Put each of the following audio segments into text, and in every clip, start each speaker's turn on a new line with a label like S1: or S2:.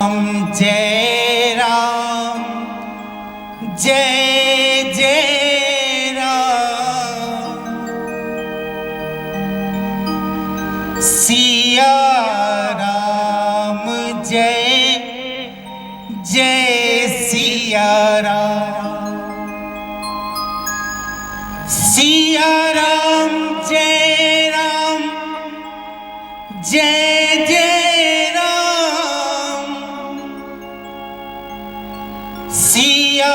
S1: जय राम जय जय राम सिया राम जय जय सिया राम सिया राम जय जय राम सिया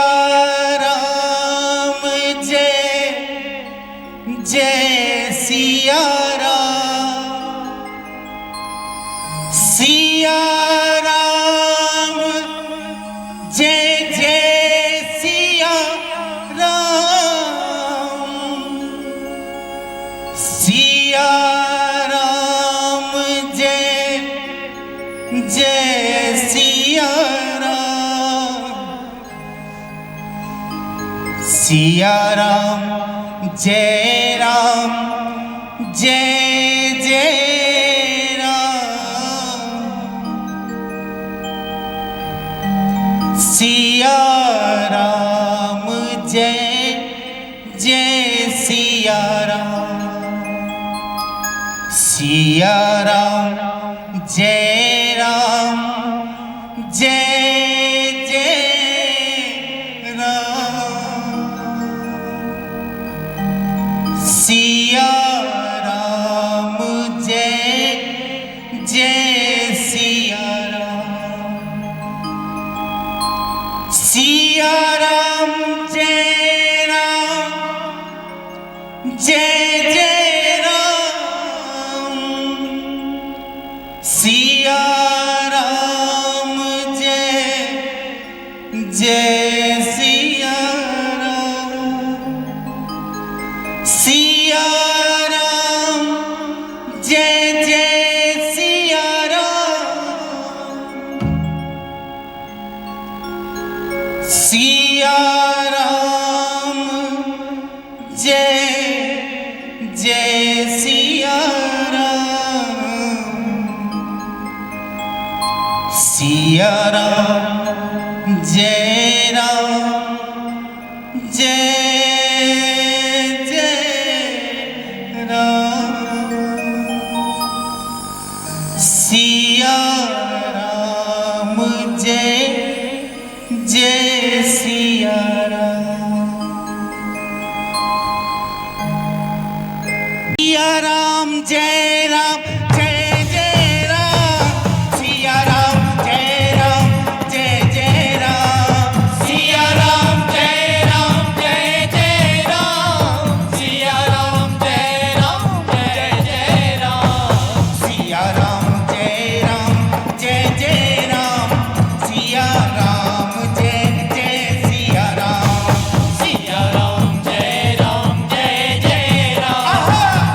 S1: राम जय जय सिया राम सिया राम जय जय सिया राम सिया राम जय जय सिया सिया राम जय जय राम सिया राम जय जय सिया राम सिया राम जय जय सिया राम जय जय सिया राम सिया राम जय जय राम सिया राम जय जय सिया सिया राम जय जय सिया राम सिया राम जय जय सिया राम सिया राम जय सिया राम जय जय सिया राम सिया राम जय जय राम सिया राम जय जय राम सिया राम जय जय राम सिया राम जय जय राम सिया राम जय जय राम सिया राम जय जय सिया राम सिया राम जय जय राम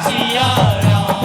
S1: सिया राम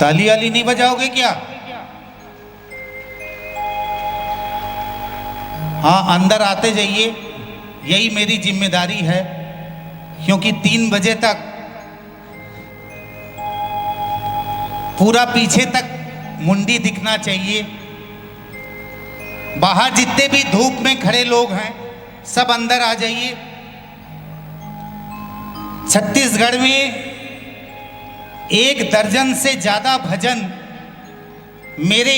S1: ताली वाली नहीं बजाओगे क्या? हाँ, अंदर आते जाइए, यही मेरी जिम्मेदारी है, क्योंकि 3 बजे तक पूरा पीछे तक मुंडी दिखना चाहिए। बाहर जितने भी धूप में खड़े लोग हैं सब अंदर आ जाइए। छत्तीसगढ़ में 1 दर्जन से ज्यादा भजन मेरे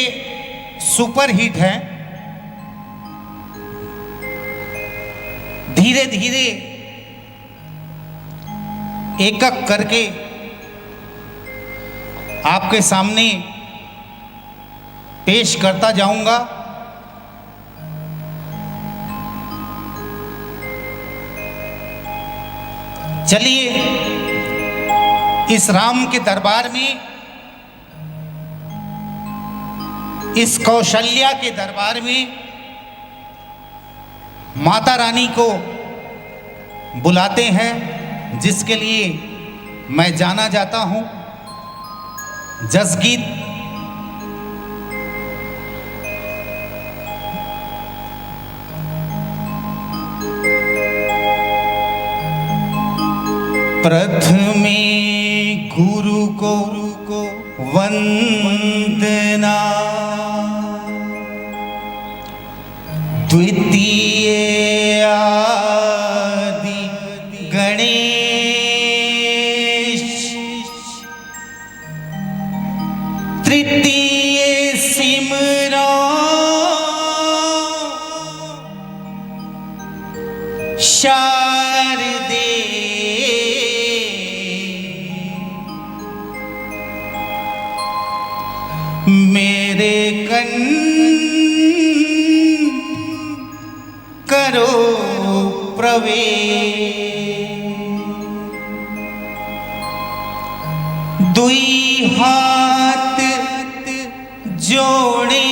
S1: सुपर हिट हैं। धीरे धीरे एक एक करके आपके सामने पेश करता जाऊंगा। चलिए, इस राम के दरबार में, इस कौशल्या के दरबार में माता रानी को बुलाते हैं, जिसके लिए मैं जाना जाता हूं। जसगीत प्रथमे गुरु को वंदना, द्वितीय आदि गणेश, तृतीय सिमरा शारदे, मेरे कन करो प्रवेश, दुई हाथ जोड़े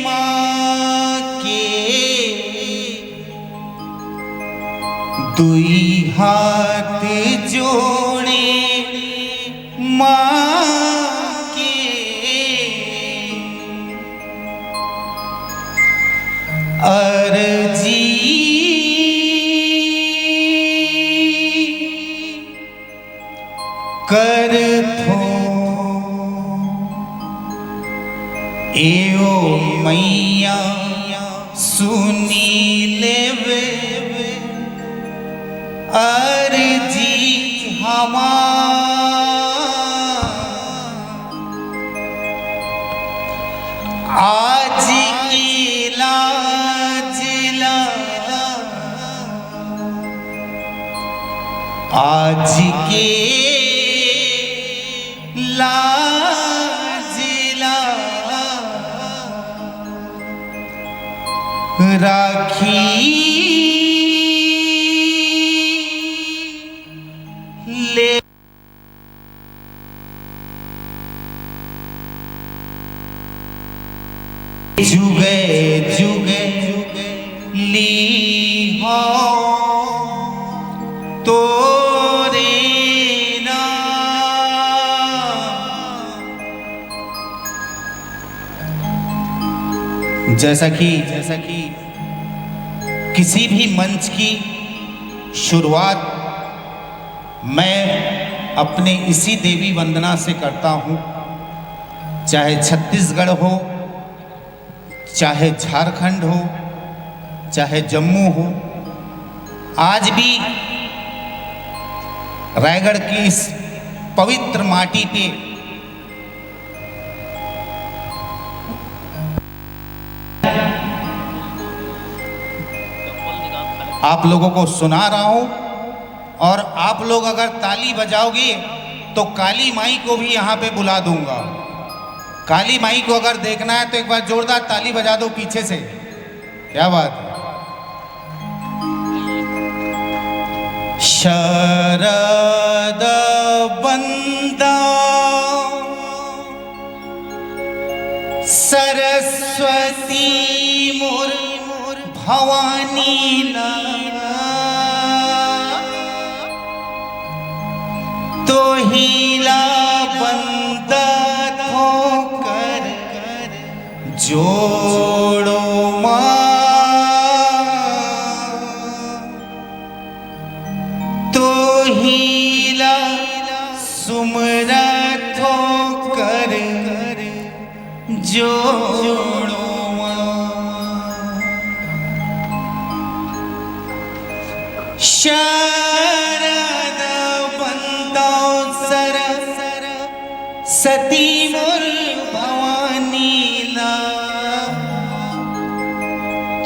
S1: माँ के, दुई हाथ जोड़े माँ के, अर्जी कर थो एओ मैया सुनी लेवे, अर्जी आज की लाज आज के लाज राखी ले, जुगे जुगे ली हो तोरे नाम। जैसा कि किसी भी मंच की शुरुआत मैं अपने इसी देवी वंदना से करता हूं, चाहे छत्तीसगढ़ हो, चाहे झारखंड हो, चाहे जम्मू हो। आज भी रायगढ़ की इस पवित्र माटी पे आप लोगों को सुना रहा हूं, और आप लोग अगर ताली बजाओगे तो काली माई को भी यहां पे बुला दूंगा। काली माई को अगर देखना है तो एक बार जोरदार ताली बजा दो पीछे से। क्या बात है। शरद बंदा सरस्वती मोर भवानी तो हीला बंद जोड़ो माँ तो हीला सुमरथो कर जोड़ो शरद बंदो सर सती मोर भवानी ला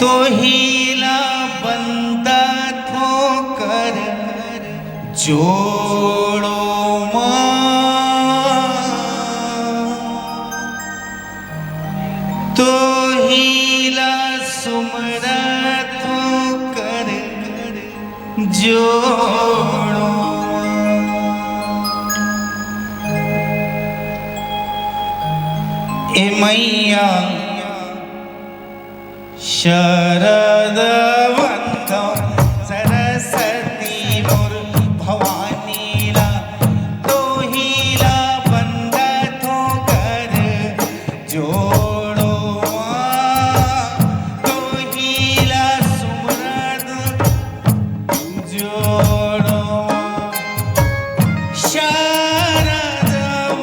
S1: तो हीला बंदा थो कर जोड़ो माँ तो हीला सुमरथो कर जोड़ो ए मैया शरद वंदो सरस्वती मोर भवानी ला तो हीला बंदा थो कर जोड़ो तो हीला सुमरद जोड़ो शरद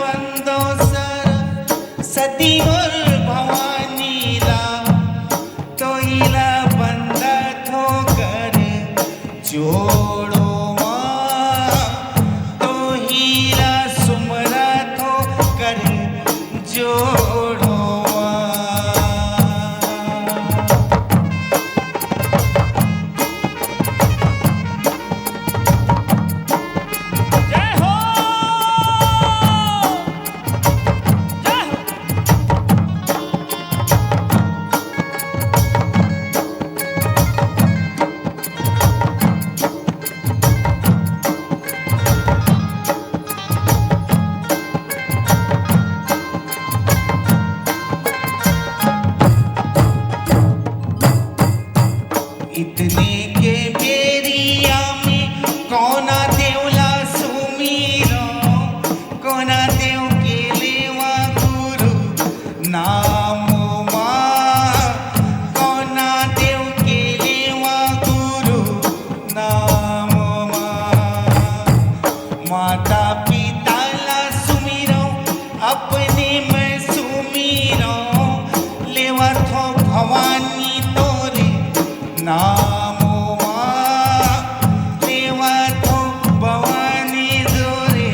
S1: वंदो सरस्वती मोर भवानी ला तो हीला बंदा थो कर जोड़ो माँ तो हीला सुमरथो कर जोड़ो
S2: जय हो जय हो
S1: इतने के बेरिया में कौना देवला सुमीरो कौना देव के लेवा गुरु नाम माँ कौना देव के लेवा गुरु नाम माँ माता पिता ला सुमीरो अपने में सुमीरो लेवा थो भवानी तोरे नाम माँ लेवा थो भवानी जोरे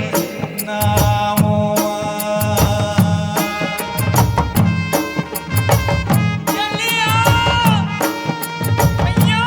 S1: नाम
S2: चलिया भैया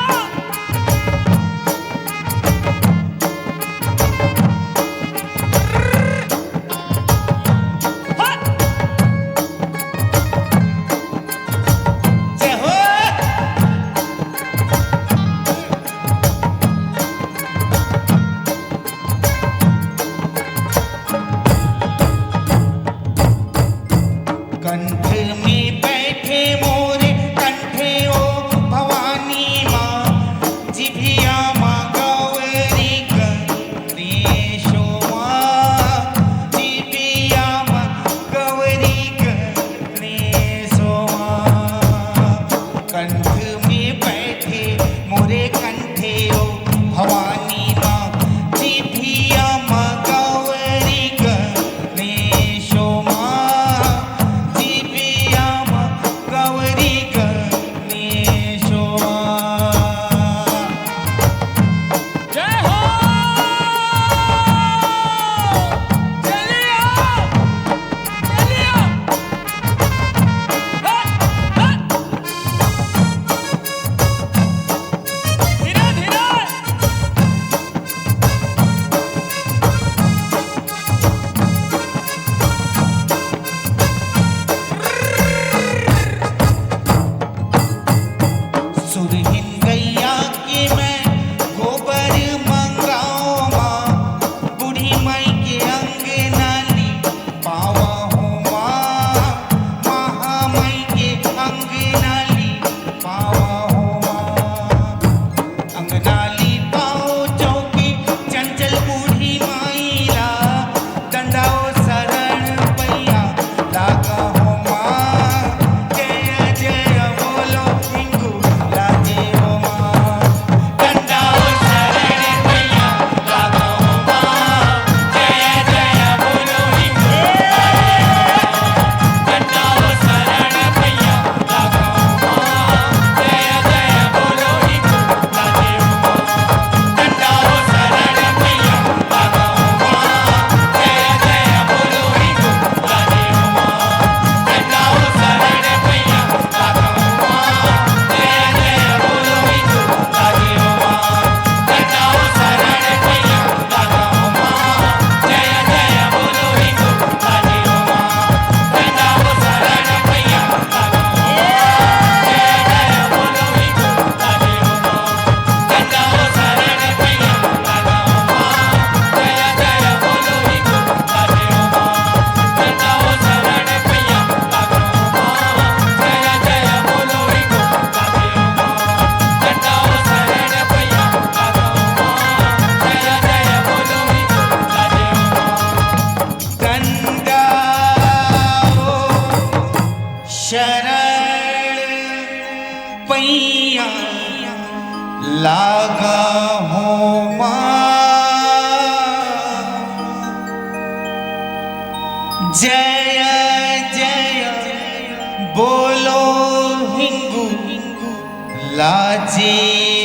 S1: लाजे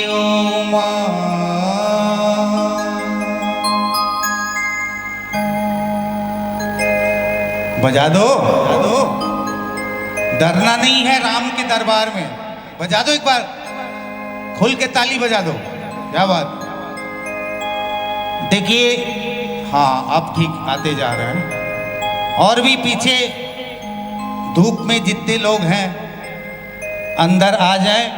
S1: ओ माँ। बजा दो, बजा दो। डरना नहीं है राम के दरबार में। बजा दो एक बार, खुल के ताली बजा दो। क्या बात। देखिए, हाँ आप ठीक आते जा रहे हैं। और भी पीछे धूप में जितने लोग हैं अंदर आ जाएं।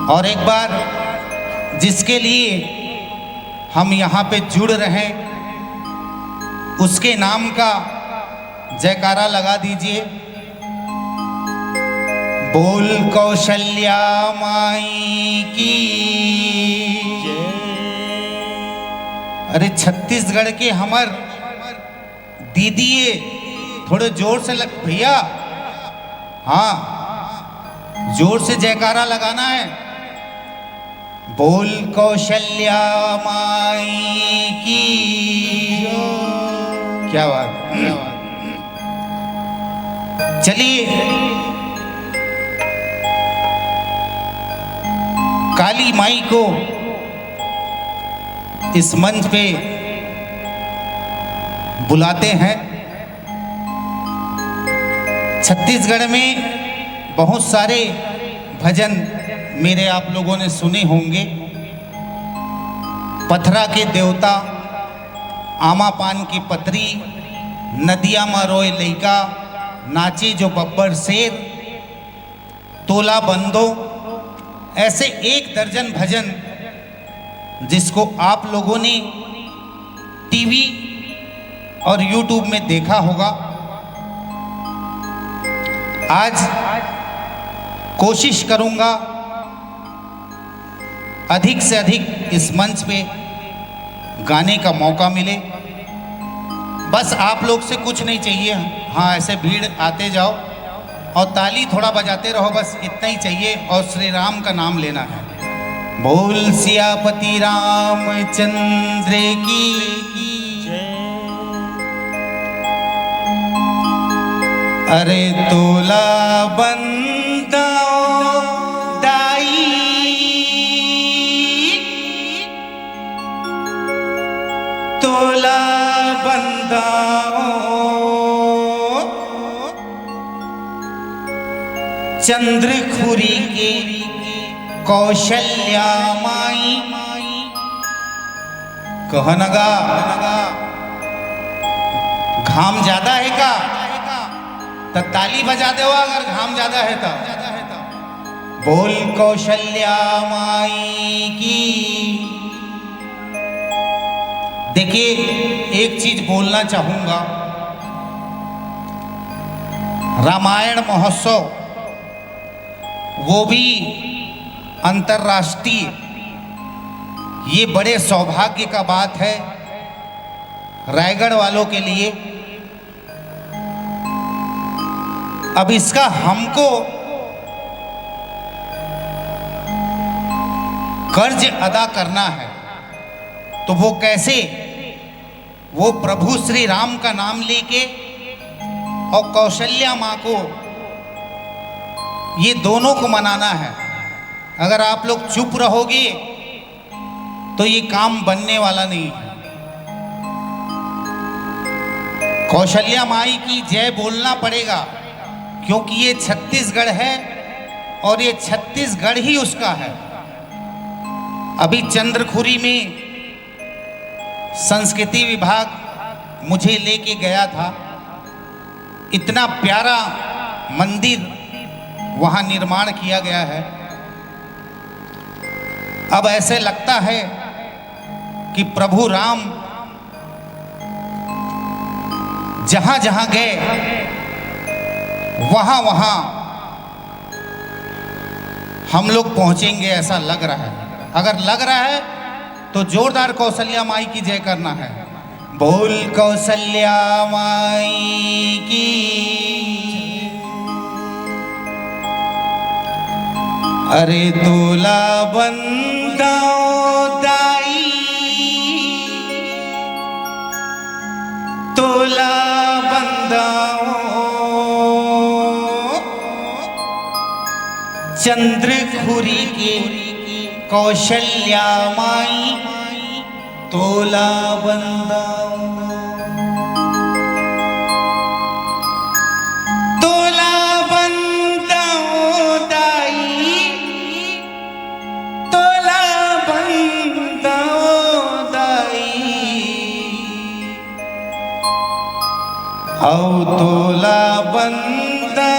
S1: और एक बार जिसके लिए हम यहाँ पे जुड़ रहे हैं उसके नाम का जयकारा लगा दीजिए। बोल कौशल्या माई की। अरे छत्तीसगढ़ के हमर दीदीए थोड़े जोर से लग भैया। हाँ जोर से जयकारा लगाना है। बोल कौशल्या माई की। क्या बात, क्या बात। चलिए काली माई को इस मंच पे बुलाते हैं। छत्तीसगढ़ में बहुत सारे भजन मेरे आप लोगों ने सुने होंगे। पथरा के देवता, आमा पान की पतरी, नदिया में रोए लइका, नाचे जो बब्बर शेर, तोला बंदो, ऐसे 1 दर्जन भजन जिसको आप लोगों ने टीवी और यूट्यूब में देखा होगा। आज कोशिश करूंगा अधिक से अधिक इस मंच पे गाने का मौका मिले। बस आप लोग से कुछ नहीं चाहिए। हाँ ऐसे भीड़ आते जाओ और ताली थोड़ा बजाते रहो, बस इतना ही चाहिए। और श्री राम का नाम लेना है। बोल सियापति रामचंद्र की। अरे तोला बंदाओ दाई, तोला बंदाओ चंद्रखुरी के कौशल्या माई। कहनगा घाम ज्यादा है का तो ताली बजा दो, अगर घाम ज्यादा है तो। बोल कौशल्या माई की। देखिए एक चीज बोलना चाहूंगा। रामायण महोत्सव वो भी अंतर्राष्ट्रीय, ये बड़े सौभाग्य का बात है रायगढ़ वालों के लिए। अब इसका हमको कर्ज अदा करना है, तो वो कैसे? वो प्रभु श्री राम का नाम लेके और कौशल्या माँ को, ये दोनों को मनाना है। अगर आप लोग चुप रहोगे तो ये काम बनने वाला नहीं है। कौशल्या माई की जय बोलना पड़ेगा, क्योंकि ये छत्तीसगढ़ है और ये छत्तीसगढ़ ही उसका है। अभी चंद्रखुरी में संस्कृति विभाग मुझे लेके गया था। इतना प्यारा मंदिर वहाँ निर्माण किया गया है। अब ऐसे लगता है कि प्रभु राम जहाँ जहाँ गए वहाँ वहाँ हम लोग पहुँचेंगे, ऐसा लग रहा है। अगर लग रहा है तो जोरदार कौशल्या माई की जय करना है। बोल कौशल्या माई की। अरे तोला बंदाओ दाई, तोला बंदाओ चंद्रखुरी के कौशल्या माई तोला बंदा तोला बंदा दाई तोला बंदा दाई औ तोला बंदा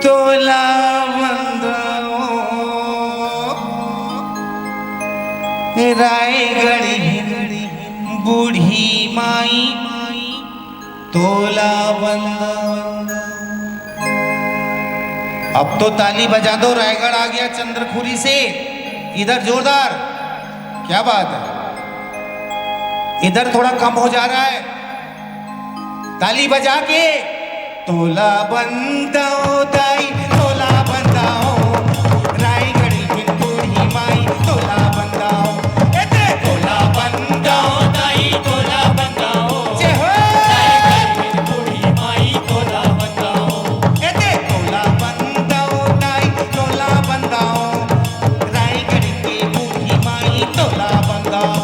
S1: तोला बंदाओ रायगढ़ बूढ़ी माई तोला बंदा। अब तो ताली बजा दो, रायगढ़ आ गया चंद्रखुरी से। इधर जोरदार, क्या बात है, इधर थोड़ा कम हो जा रहा है, ताली बजा के। तोला बंदाओ दाई तोला बंदाओ रायगढ़ की बूढ़ी माई तोला बंदाओ एते तोला बंदाओ दाई तोला बंदाओ जय हो रायगढ़ की बूढ़ी माई तोला बंदाओ एते तोला बंदाओ दाई तोला बंदाओ रायगढ़ की बूढ़ी माई तोला बंदाओ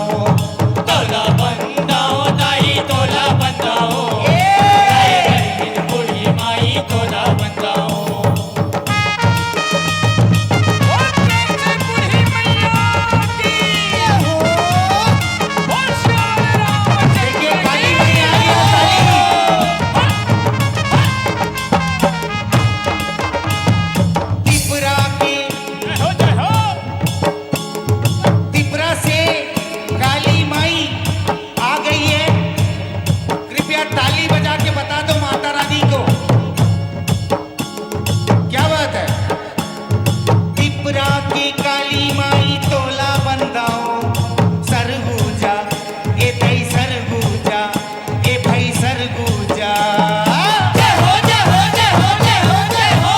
S1: तोला बंदाओ दाई तोला बंदाओ तोला बंदाओ। त्रिपुरा से काली माई आ गई है, कृपया ताली बजा के बता दो माता रानी को। त्रिपुरा की काली माई तोला बंदाओ सरगुजा ए तई सरगुजा ए भाई सरगुजा जय हो जय हो जय हो जय हो जय हो।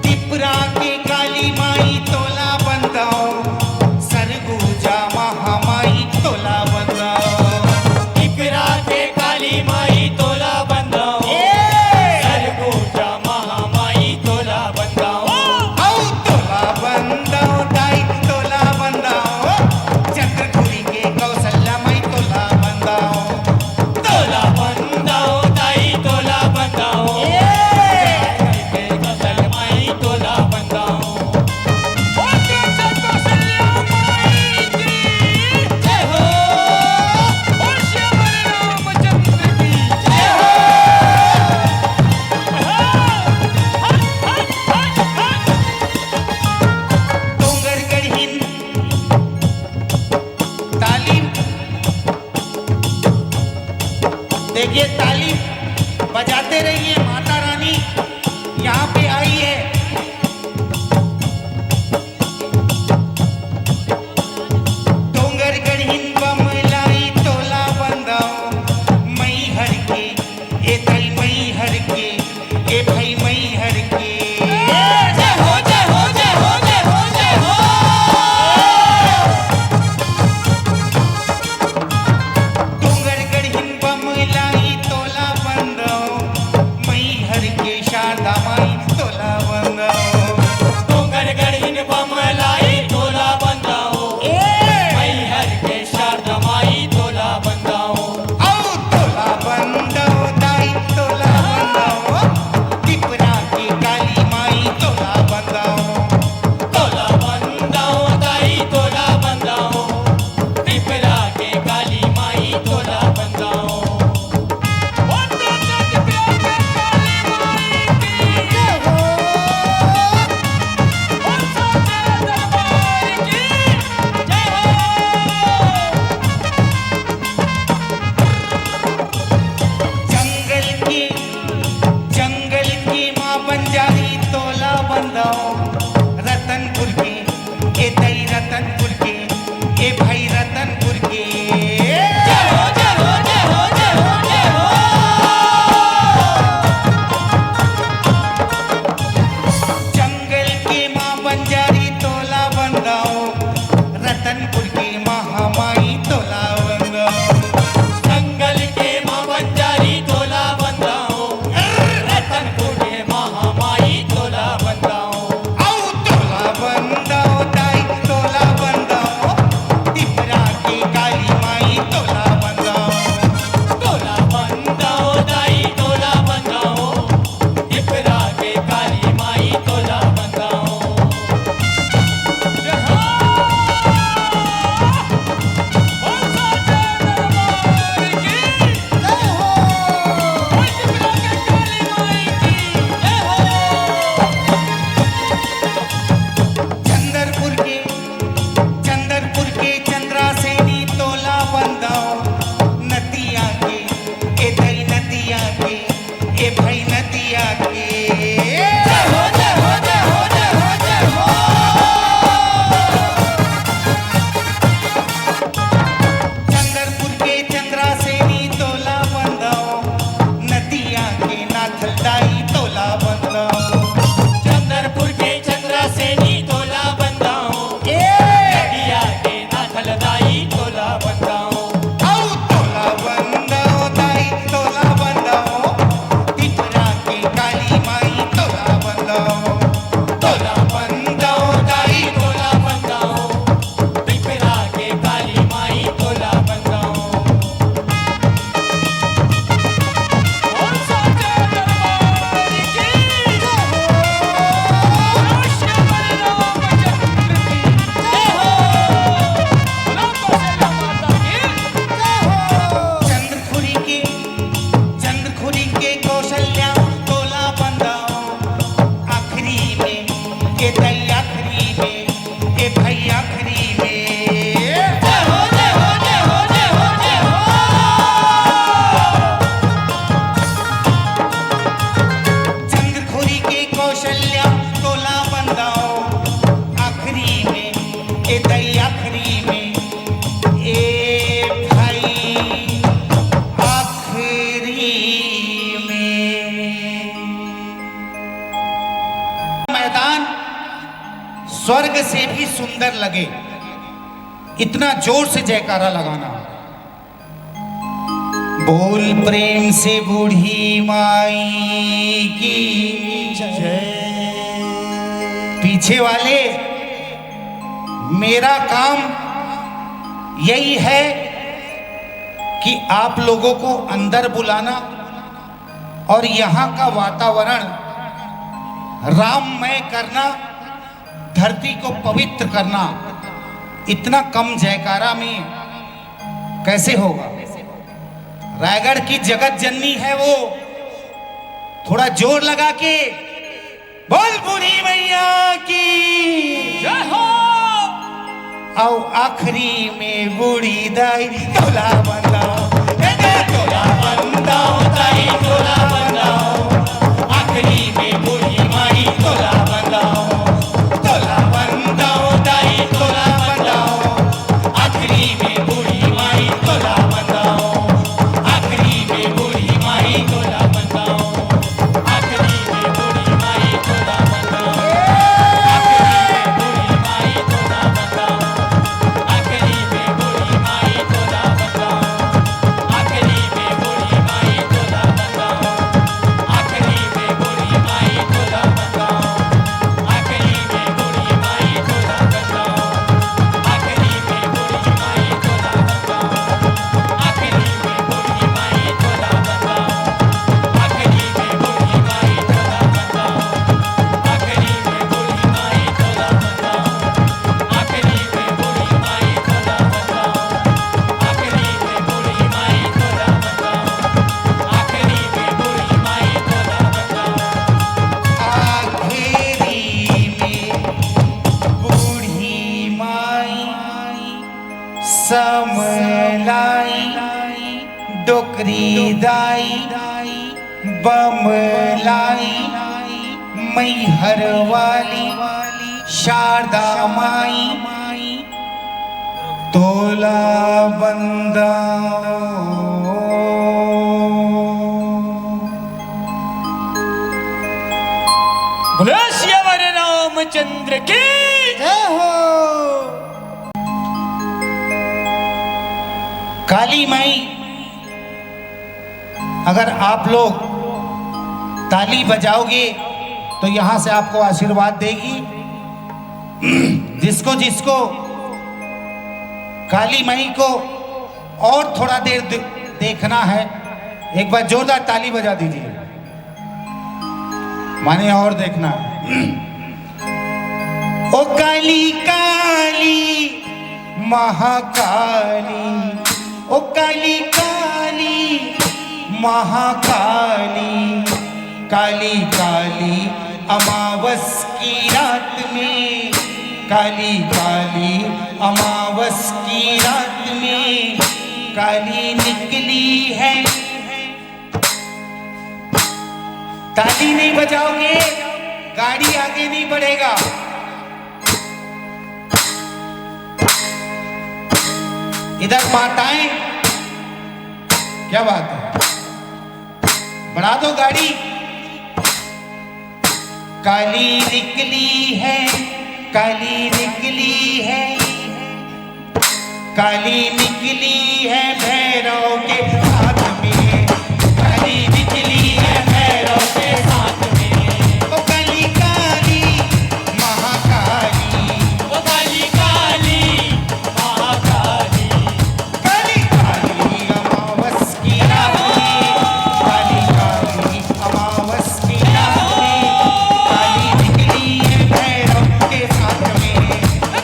S1: त्रिपुरा की काली माई तोला बंदाओ सरगुजा महामाई तोला बंदाओ त्रिपुरा के काली माई तोला बंदाओ देखिए ताली बजाते रहिए, माता रानी यहाँ पे आई है। डोंगरगढ़ बमलाई तोला बंदाओ मई हर के ए तई मई हर के ए भाई मई हर के जय हो जय हो जय हो जय हो जय हो। डोंगरगढ़ बमलाई तोला बंदाओ मई हर के शारदा माई तोला बंदाओ डोंगरगढ़ बमलाई तोला बंदाओ मई हर के शारदा माई तोला बंदाओ औ तोला बंदाओ दाई तोला बंदाओ त्रिपुरा की काली माई तोला बंदाओ तोला बंदाओ दाई तोला बंदाओ त्रिपुरा के काली माई तोला बंदाओ। जंगल की माँ बंजारी तोला बंदाओ रतनपुर के ए तई रतनपुर के ए भाई रतनपुर के जय हो जय हो जय हो जय हो जय हो। जंगल की माँ बंजारी तोला बंदाओ रतनपुर की महामाई तोला बंदाओ नदिया के।
S2: जय हो जय हो जय हो जय हो जय हो।
S1: चंद्रपुर के चंद्रासेनी तोला बंदाओ, नदिया के नाथलदाई तोला बंदाओ।
S2: चंद्रपुर के चंद्रासेनी तोला बंदाओ, नदिया के नाथलदाई तोला बंदाओ।
S1: औ तोला बंदाओ दाई तोला बंदाओ, पिपरा के काली माई तोला बंदाओ।
S2: तोला बंदाओ दाई तोला बंदाओ, पिपरा के काली माई तोला बंदाओ। और साचे दरबार की जय हो। अवश्य बलिराम चंद्र की जय हो। बोलो कौशल्या माता की जय हो।
S1: चंद्रखुरी के कौशल्या तोला बंदाओ, आखिरी में ए दई आखिरी में ए भाई आखिरी में।
S2: जय हो जय हो जय हो जय हो जय हो।
S1: चंद्रखुरी के कौशल्या तोला बंदाओ, आखिरी में ए दई आखिरी में ए भाई आखिरी में। मैदान स्वर्ग से भी सुंदर लगे, इतना जोर से जयकारा लगाना। बोल प्रेम से बूढ़ी माई की जय। पीछे वाले, मेरा काम यही है कि आप लोगों को अंदर बुलाना और यहाँ का वातावरण राममय करना, धरती को पवित्र करना। इतना कम जयकारा में कैसे होगा? रायगढ़ की जगत जननी है वो, थोड़ा जोर लगा के बोल बूढ़ी मैया की
S2: जय हो।
S1: आओ आखिरी में बूढ़ी दाई तोला बंदाओ, तोला बंदाओ दाई तोला बंदाओ। आखिरी में बूढ़ी माई तोला बंदाओ, तोला बंदाओ दाई तोला बंदाओ। आखिरी में बूढ़ी माई तोला बंदाओ, आखिरी में बूढ़ी माई तोला बंदाओ। आखिरी में बूढ़ी माई तोला बंदाओ, आखिरी में बूढ़ी माई तोला बंदाओ। आखिरी में बूढ़ी माई तोला बंदाओ, आखिरी में बूढ़ी माई तोला बंदाओ। आखिरी में बूढ़ी माई तोला बंदाओ, आखिरी में बूढ़ी माई तोला बंदाओ। आखिरी में बूढ़ी माई तोला बंदाओ, आखिरी में बूढ़ी माई तोला बंदाओ। आखिरी में बूढ़ी माई तोला बंदाओ, आखिरी में बूढ़ी माई तोला बंदाओ। आखिरी में बूढ़ी माई तोला बंदाओ, आखिरी में बूढ़ी माई तोला बंदाओ। आखिरी में बूढ़ी माई तोला बंदाओ। आखिरी में बूढ़ी माई समलाई डोकरी दाई बमलाई मैहर वाली शारदा माई तोला बंदाओ।
S2: बोलो श्यावर रामचंद्र की
S1: जय हो। काली माई अगर आप लोग ताली बजाओगे तो यहां से आपको आशीर्वाद देगी। जिसको जिसको काली माई को और थोड़ा देर देखना है, एक बार जोरदार ताली बजा दीजिए, माने और देखना है। ओ काली काली महाकाली, ओ काली काली महाकाली, काली काली अमावस की रात में, काली काली अमावस की रात में काली निकली है, ताली नहीं बजाओगे गाड़ी आगे नहीं बढ़ेगा। इधर माताएं, क्या बात है, बढ़ा दो गाड़ी। काली निकली है, काली निकली है, काली निकली है भैरव के साथ में, काली निकली है भैरव के साथ में। ओ काली काली महाकाली,
S2: ओ काली काली महाकाली,
S1: काली काली अमावस की रात में, काली काली अमावस की रात में, काली निकली है भैरव के साथ में,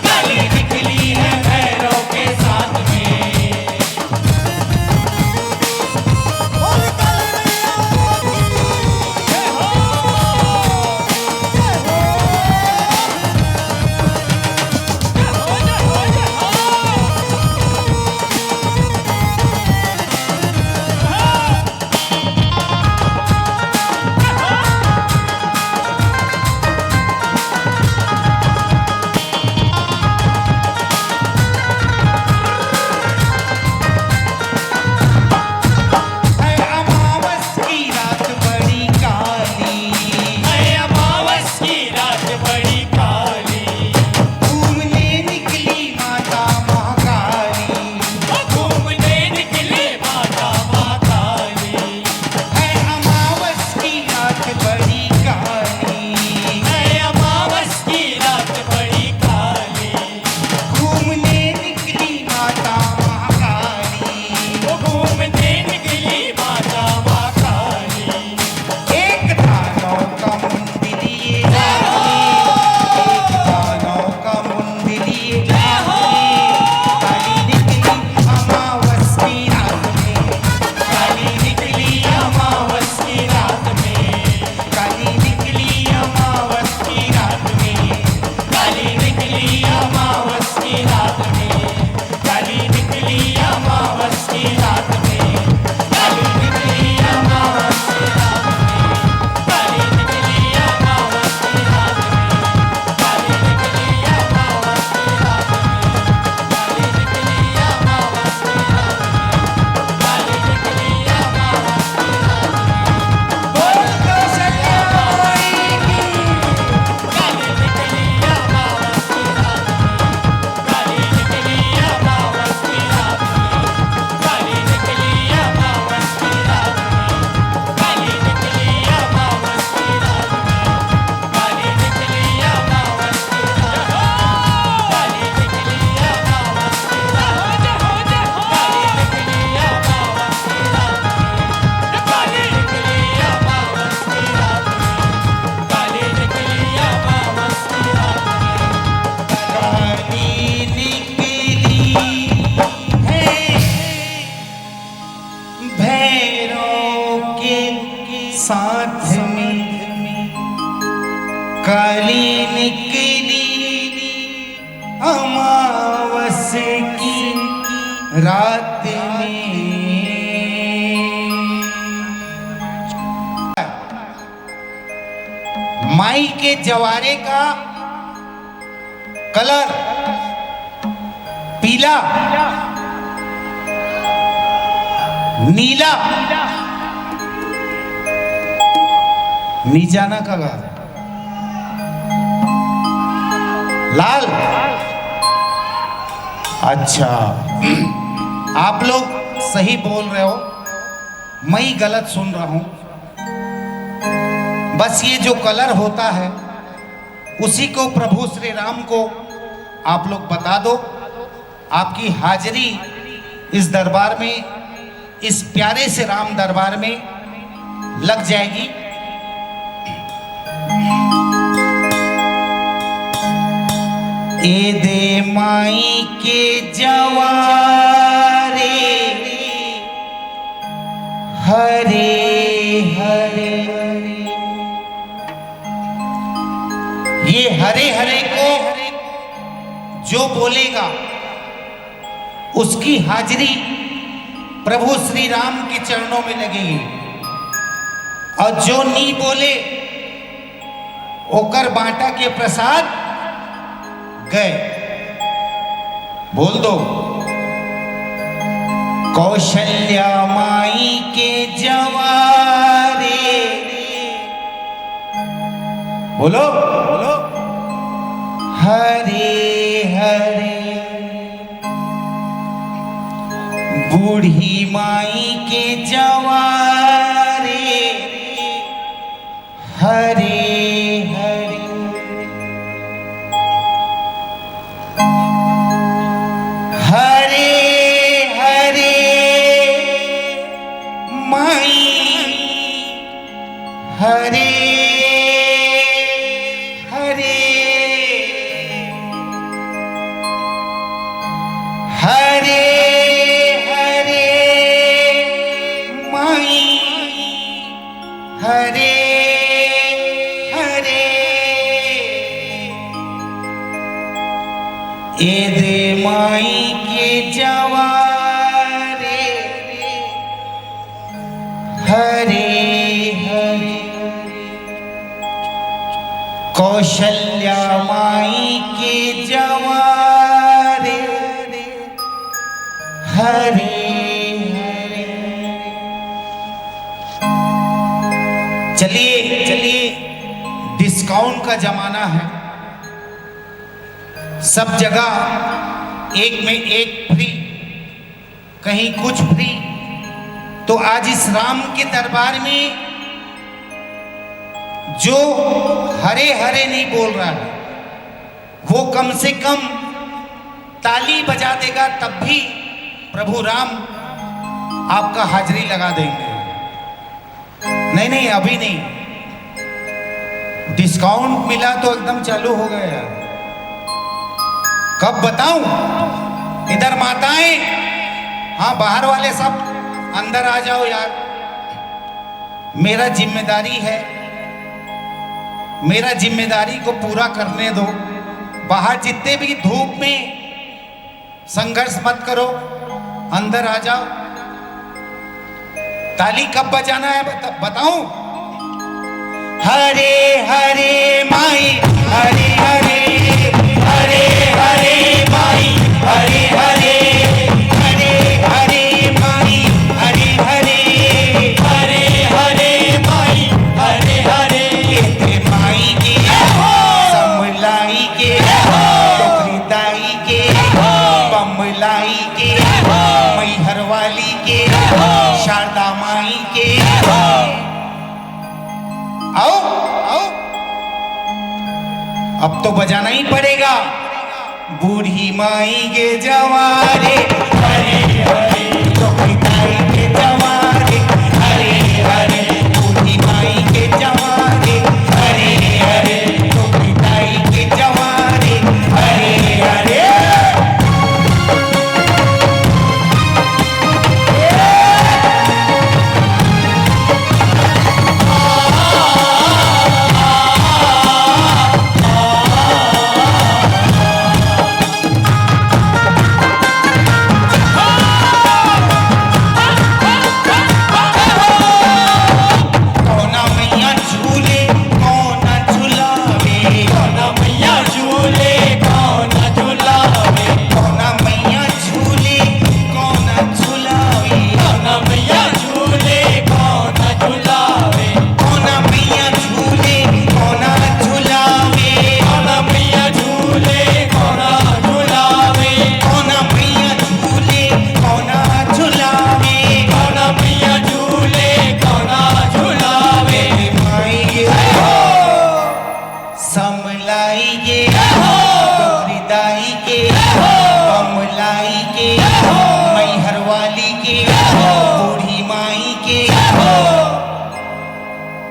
S1: काली निकली है भैरव के साथ में। है अमावस की रात बड़ी काली,
S2: है अमावस की रात बड़ी काली,
S1: घूमने निकली माता महाकाली,
S2: घूमने निकले माता महाकाली,
S1: है अमावस की रात बड़ी काली,
S2: है अमावस की रात बड़ी काली,
S1: घूमने निकली माता महाकाली।
S2: घूमने निकली माता महाकाली।
S1: एक दानव का मुंडी लिए जाते, एक दानव का मुंडी लिए जाते, काली निकली अमावस की रात में, काली निकली अमावस की रात में, काली निकली अमावस की रात में, काली निकली अमावस की रात में, काली निकली अमावस की रात में, काली निकली अमावस की रात में, काली निकली अमावस की रात में, काली निकली अमावस की रात में, काली निकली अमावस की रात में, काली निकली अमावस की रात में। बोल दो सत्याई की,
S2: काली निकली अमावस की रात में, काली निकली अमावस की रात में, काली निकली अमावस की रात में, काली निकली अमावस की रात में, काली निकली अमावस की रात में, काली निकली अमावस की रात में, काली निकली अमावस की रात में, काली निकली अमावस की रात में, काली निकली अमावस की रात में।
S1: काली निकली है भैरव के साथ में, काली निकली अमावस की रात में। माई के जवारे का कलर पीला, नीला, नीजाना कलर लाल। अच्छा, आप लोग सही बोल रहे हो, मैं ही गलत सुन रहा हूं। बस ये जो कलर होता है उसी को प्रभु श्री राम को आप लोग बता दो, आपकी हाजिरी इस दरबार में, इस प्यारे से राम दरबार में लग जाएगी। ए दे माई के जवारे हरे हरे, ये हरे हरे को जो बोलेगा उसकी हाजिरी प्रभु श्री राम के चरणों में लगेगी। और जो नी बोले ओकर बांटा के प्रसाद गए। बोल दो। कौशल्या माई के जवारे, बोलो बोलो, हरे हरे। बूढ़ी माई के जवारे, हरे हरे। हरे हरे माई, हरे हरे। हरे हरे माई, हरे हरे। ए दे माई के जवारे, हरे हरे। कौशल्या माई के जवारे, हरे हरे। चलिए चलिए, डिस्काउंट का जमाना है, सब जगह एक में एक फ्री, कहीं कुछ फ्री। तो आज इस राम के दरबार में जो हरे हरे नहीं बोल रहा है वो कम से कम ताली बजा देगा, तब भी प्रभु राम आपका हाजिरी लगा देंगे। नहीं नहीं, अभी नहीं, डिस्काउंट मिला तो एकदम चालू हो गया यार। कब बताऊं? इधर माताएं, हाँ बाहर वाले सब अंदर आ जाओ यार। मेरा जिम्मेदारी है, मेरा जिम्मेदारी को पूरा करने दो। बाहर जितने भी धूप में संघर्ष मत करो, अंदर आ जाओ। ताली कब बजाना है बताऊं? हरे हरे माई, हरे हरे, हरे हरे माई, हरे हरे, हरे हरे माई, हरे हरे,
S2: हरे हरे माई, हरे हरे।
S1: कहते माई के समलाई के, टोकरीदाई के, बमलाई के, मैहर वाली के, शारदा माई के। आओ आओ, अब तो बजाना ही पड़ेगा। बूढ़ी माई के जवारे, हरे हरे, टोकरीदाई के जवारे, हरे हरे। बूढ़ी माई के जवारे, हरे हरे, टोकरीदाई के जवारे, हरे हरे।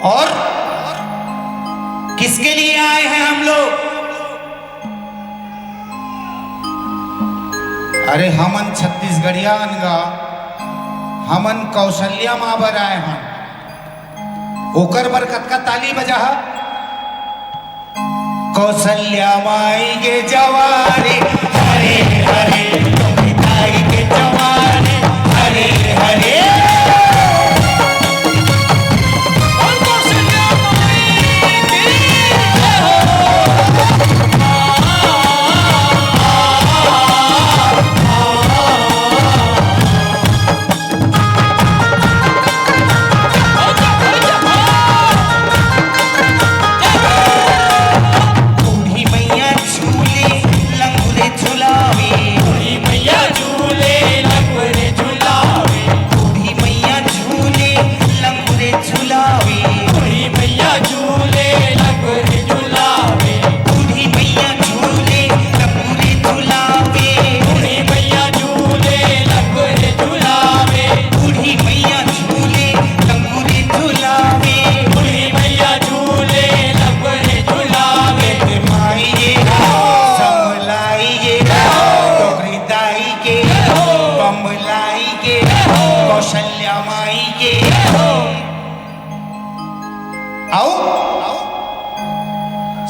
S1: और किसके लिए आए हैं हम लोग? अरे हमन छत्तीसगढ़िया अनगा, हमन कौशल्या माँ बर आए हैं। ओकर बर कतका ताली बजा। कौशल्या माई के जवारे, हरे हरे, माई के जवारे, हरे हरे।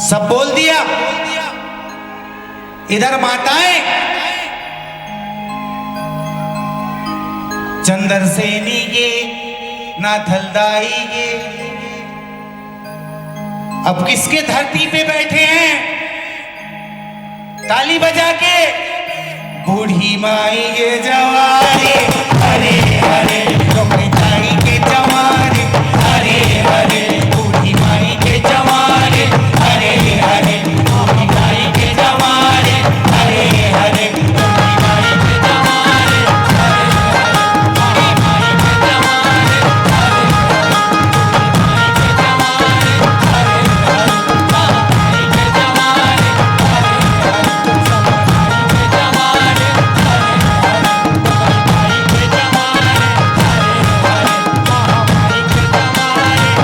S1: सब बोल दिया। इधर माताएं चंद्रसेनी के ना थलदाई के, अब किसके धरती पे बैठे हैं ताली बजा के? बूढ़ी माई के जवारे हरे हरे, ताई के जवारे हरे हरे, बूढ़ी माई के जवारे हरे हरे, बूढ़ी माई के जवारे हरे हरे, बूढ़ी माई के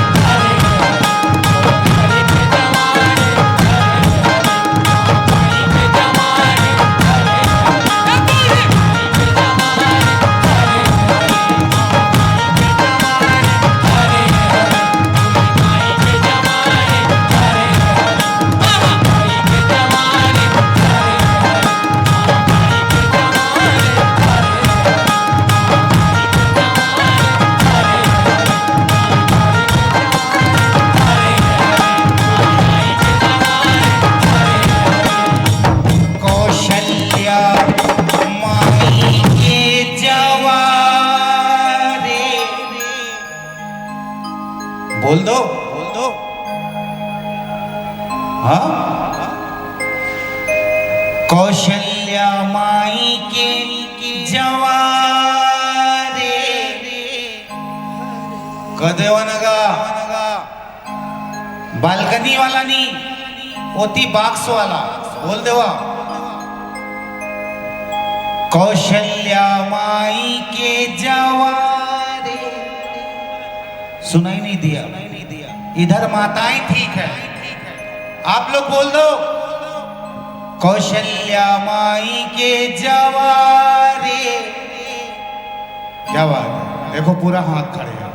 S1: जवारे हरे बोल दो हाँ। कौशल्या माई के जवारे कदेवनगा बालकनी वाला नहीं होती, बाक्स वाला बोल देवा। कौशल्या माई के जवारे, सुनाई नहीं दिया? इधर माताएं ठीक है, आप लोग बोल दो कौशल्या माई के जवारे। क्या बात है, देखो पूरा हाथ खड़े हैं,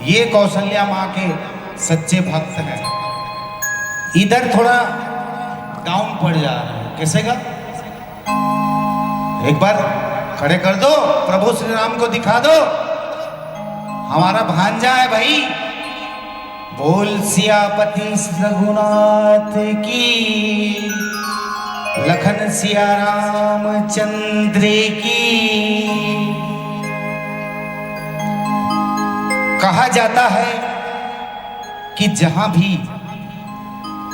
S1: ये कौशल्या माँ के सच्चे भक्त हैं। इधर थोड़ा डाउन पड़ जा रहा है, कैसे का? एक बार खड़े कर दो, प्रभु श्री राम को दिखा दो, हमारा भांजा है भाई। बोल सियापति रघुनाथ की, लखन सिया रामचंद्र की। कहा जाता है कि जहां भी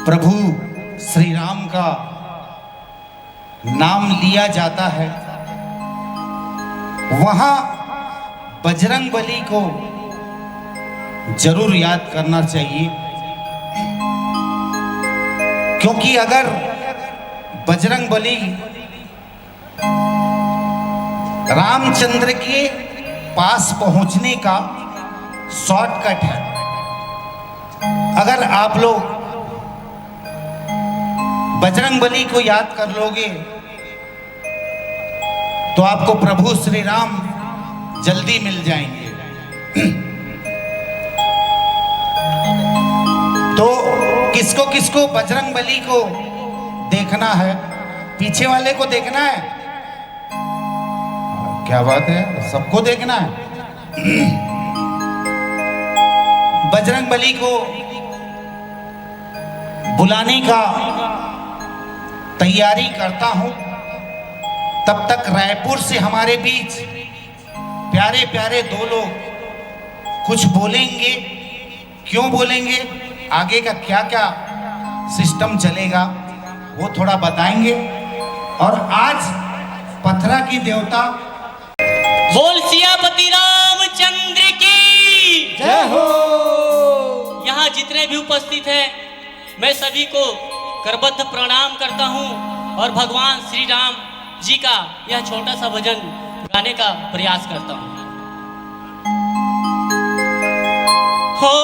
S1: प्रभु श्री राम का नाम लिया जाता है वहां बजरंग बली को जरूर याद करना चाहिए, क्योंकि अगर बजरंग बली रामचंद्र के पास पहुंचने का शॉर्टकट है। अगर आप लोग बजरंग बली को याद कर लोगे तो आपको प्रभु श्री राम जल्दी मिल जाएंगे। तो किसको किसको बजरंग बली को देखना है? पीछे वाले को देखना है? क्या बात है, सबको देखना है। बजरंग बली को बुलाने का तैयारी करता हूं, तब तक रायपुर से हमारे बीच प्यारे प्यारे दो लोग कुछ बोलेंगे। क्यों बोलेंगे, आगे का क्या क्या सिस्टम चलेगा वो थोड़ा बताएंगे। और आज पथरा की देवता
S2: बोल सियापति रामचंद्र की
S3: जय हो।
S2: यहाँ जितने भी उपस्थित हैं मैं सभी को करबद्ध प्रणाम करता हूँ और भगवान श्री राम जी का यह छोटा सा भजन गाने का प्रयास करता हूँ। हो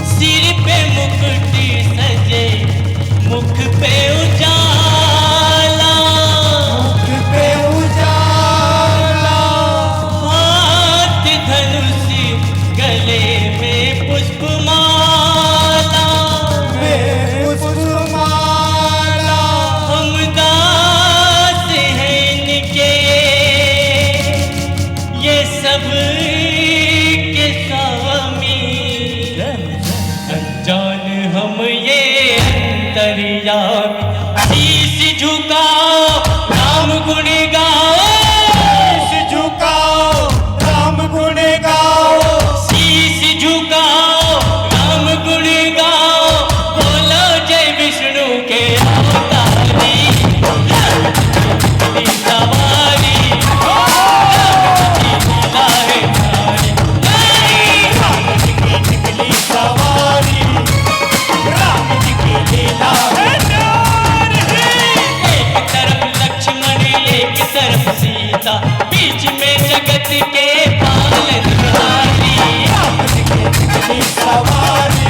S2: सिर पे मुकुटी सजे, मुख पे उजाला,
S3: मुख पे उजाला,
S2: हो सब के स्वामी, अनजान हम ये अंतर्यामी। शीश झुकाओ राम गुण गाओ,
S3: शीश झुकाओ राम गुण गाओ,
S2: शीश झुकाओ राम गुण गाओ, बोलो जय विष्णु के अवतारी। राम की सवारी, राम जी की लीला है नारी, नारी।
S3: राम जी की निकली सवारी, राम जी की लीला है नारी।
S2: एक तरफ लक्ष्मण एक तरफ सीता, बीच में जगत के पालनहारी।
S3: राम जी की निकली सवारी,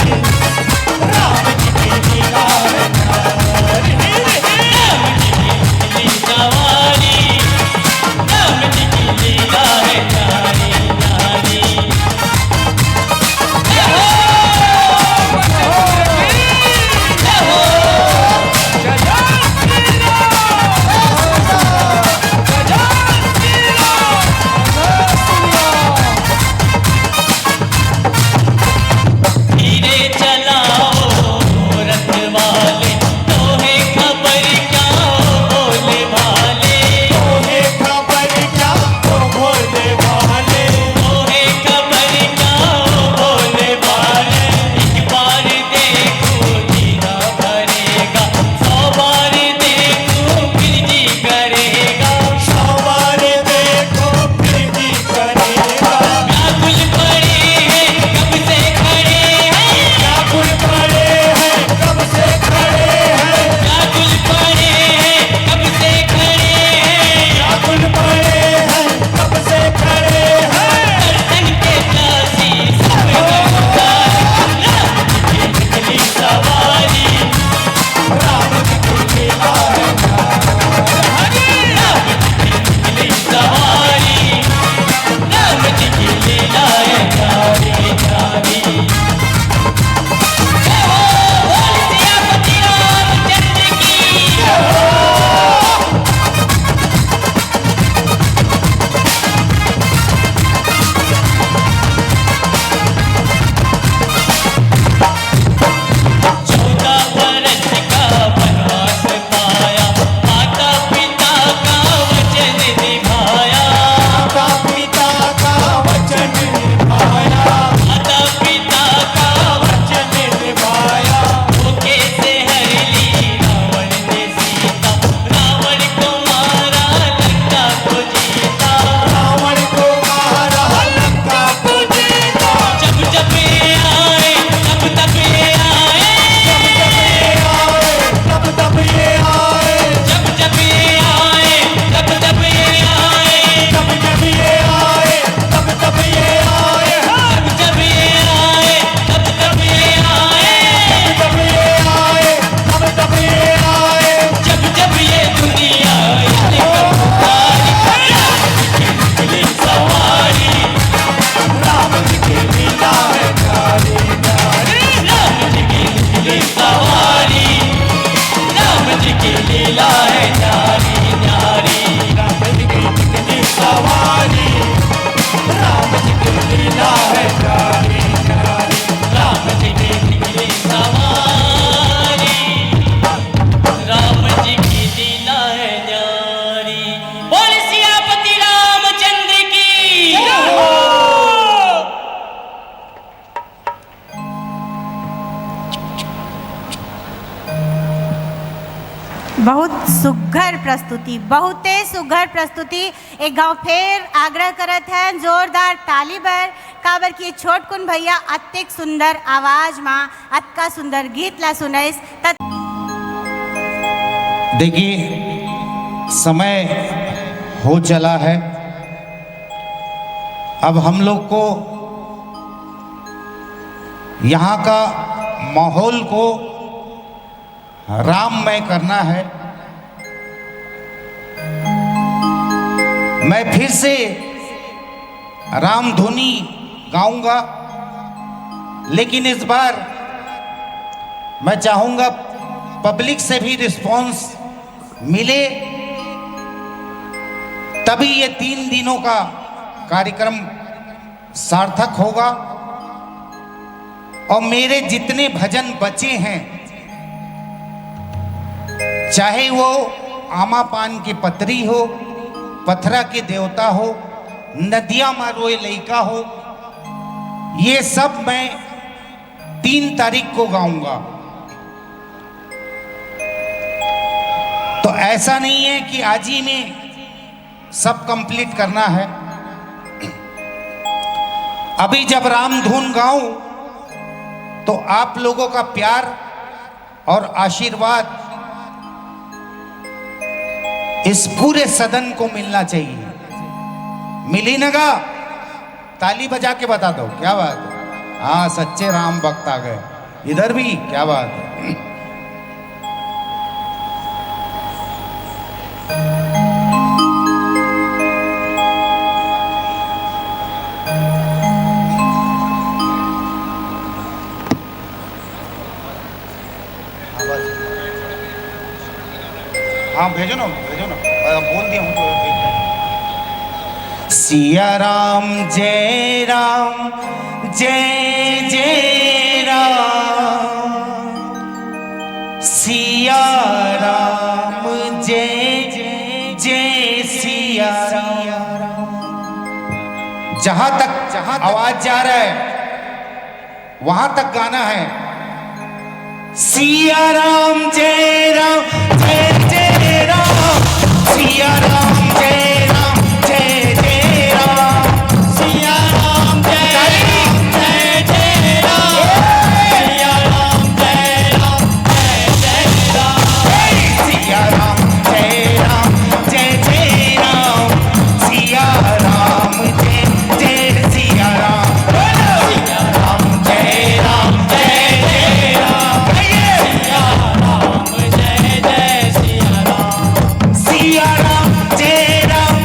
S3: राम जी की लीला है नारी।
S2: राम जी की लीला सवारी, राम जी की लीला है नारी, नारी। जय हो, जय हो, धीरे चलाओ रथ वाले, तोहे खबर क्या बोले भाले,
S3: तोहे खबर क्या ओ भोले भाले,
S2: तोहे खबर क्या बोले भाले। एक बार देखो जीना भरेगा, 100 बार देखो फिर जी करेगा।
S3: सवार देखो फिर जी करेगा।
S2: व्याकुल पड़े हैं कब से खड़े हैं,
S3: व्याकुल पड़े हैं कब से खड़े हैं,
S2: व्याकुल पड़े हैं कब से खड़े हैं।
S3: व्याकुल पड़े हैं कब से खड़े हैं।
S2: दर्शन के प्यासी सब गंगार, राम जी की निकली सवारी,
S3: राम जी की लीला है नारी।
S2: राम जी की निकली सवारी, राम जी की लीला है नारी, नारी। जय हो बोल सियापति रामचंद्र की। चौदह बरस का वनवास पाया, माता पिता का वचन निभाया,
S3: माता पिता का वचन निभाया,
S2: माता पिता का
S3: वचन निभाया।
S2: धोखे से हर ली रावण ने सीता, रावण को मारा लंका को जीता।
S3: रावण को मारा लंका को जीता।
S2: जब जब ये आए तब तब ये आए,
S3: तब तब ये आए,
S2: जब जब ये आए तब तब ये आए,
S3: तब जब ये आए, तब तब ये आए,
S2: जब जब ये आए तब तब ये आए,
S3: तब ये आए, तब तब ये आए।
S2: जब जब ये दुनिया लेकर पुकारी, राम जी की निकली सवारी,
S3: राम जी की लीला है नारी, नारी।
S2: राम जी की निकली सवारी, राम जी की लीला है नारी, नारी।
S3: राम जी की निकली सवारी, राम जी की लीला है नारी, नारी।
S2: राम जी की निकली सवारी, राम जी की लीला है न्यारी। बोल सियापति रामचंद्र की।
S4: बहुत सुघर प्रस्तुति, बहुते सुघर प्रस्तुति। एक गाँव फेर आग्रह करत है जोरदार ताली बर, काबर की छोटकुन भैया अत्यंत सुंदर आवाज माँ अतका सुंदर गीत ला सुनाइस।
S1: देखिए समय हो चला है, अब हम लोग को यहाँ का माहौल को राममय करना है। मैं फिर से राम धुनी गाऊंगा, लेकिन इस बार मैं चाहूंगा पब्लिक से भी रिस्पांस मिले, तभी ये 3 दिनों का कार्यक्रम सार्थक होगा। और मेरे जितने भजन बचे हैं, चाहे वो आमा पान की पतरी हो, पथरा के देवता हो, नदिया मारोए लइका हो, ये सब मैं 3 तारीख को गाऊंगा। तो ऐसा नहीं है कि आज ही में सब कंप्लीट करना है। अभी जब राम धुन गाऊं तो आप लोगों का प्यार और आशीर्वाद इस पूरे सदन को मिलना चाहिए। मिली नगा? ताली बजा के बता दो, क्या बात है? हाँ, सच्चे राम भक्त आ गए इधर भी, क्या बात है। हाँ भेजो ना, बोल दिया हूँ तो देख रहे। सिया राम जय राम, जय जय राम, सिया राम जय जय सिया राम। जहां तक आवाज जा रहा है वहां तक गाना है। सिया राम जय राम, जय जय राम, सिया राम जय राम, जय जय राम,
S2: सिया राम जय राम, जय जय राम, सिया राम जय राम, जय जय राम,
S1: सिया राम जय राम, जय जय राम, सिया राम जय जय सिया राम,
S2: सिया राम जय राम, जय जय राम, सिया राम जय जय सिया राम,
S1: सिया राम जय राम,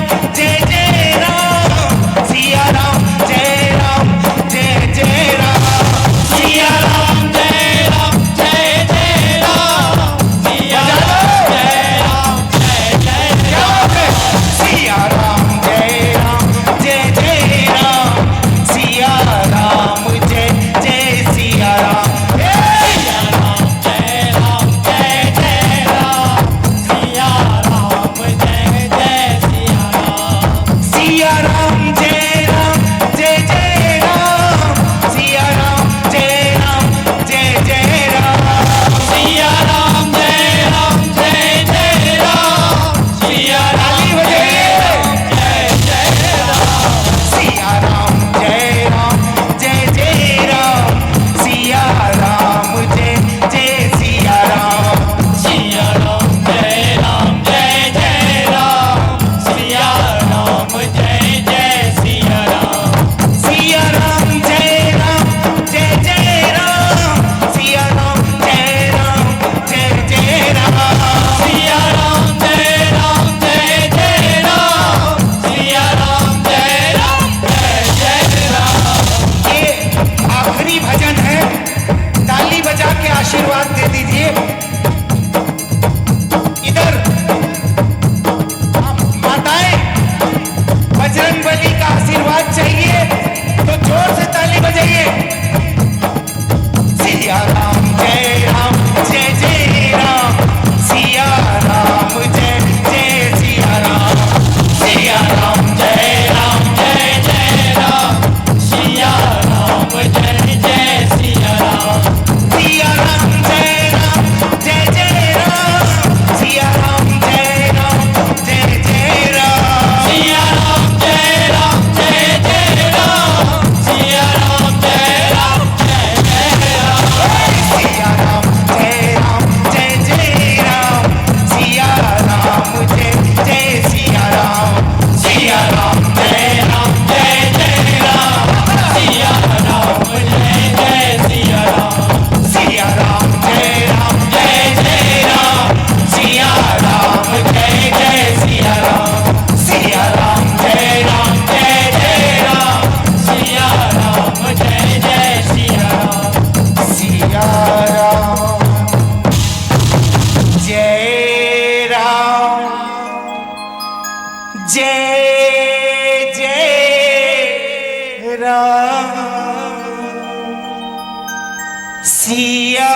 S1: सिया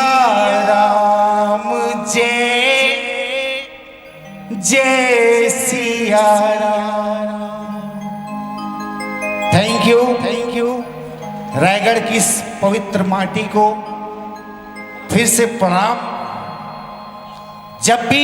S1: राम जय जय सिया राम। थैंक यू रायगढ़ की इस पवित्र माटी को फिर से प्रणाम। जब भी